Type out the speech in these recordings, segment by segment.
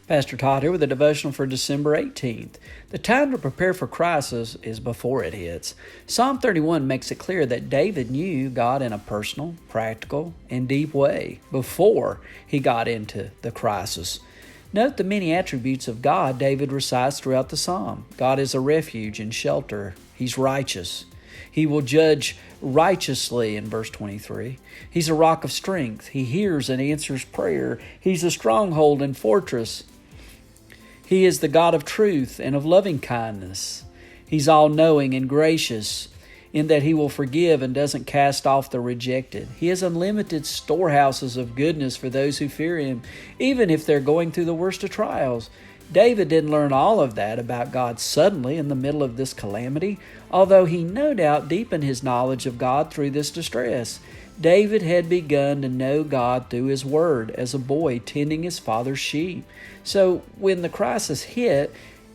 Pastor Todd here with a devotional for December 18th. The time to prepare for crisis is before it hits. Psalm 31 makes it clear that David knew God in a personal, practical, and deep way before he got into the crisis. Note the many attributes of God David recites throughout the psalm. God is a refuge and shelter. He's righteous. He will judge righteously in verse 23. He's a rock of strength. He hears and answers prayer. He's a stronghold and fortress. He is the God of truth and of loving kindness. He's all-knowing and gracious in that he will forgive and doesn't cast off the rejected. He has unlimited storehouses of goodness for those who fear him, even if they're going through the worst of trials. David didn't learn all of that about God suddenly in the middle of this calamity, although he no doubt deepened his knowledge of God through this distress. David had begun to know God through his word as a boy tending his father's sheep. So when the crisis hit,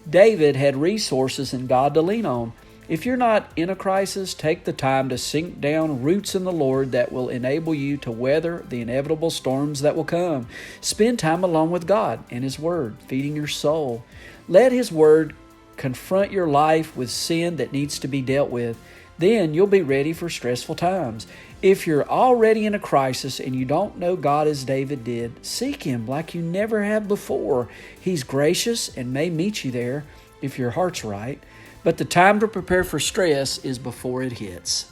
David had resources in God to lean on. If you're not in a crisis, take the time to sink down roots in the Lord that will enable you to weather the inevitable storms that will come. Spend time alone with God and His Word, feeding your soul. Let His Word confront your life with sin that needs to be dealt with. Then you'll be ready for stressful times. If you're already in a crisis and you don't know God as David did, seek Him like you never have before. He's gracious and may meet you there if your heart's right. But the time to prepare for stress is before it hits.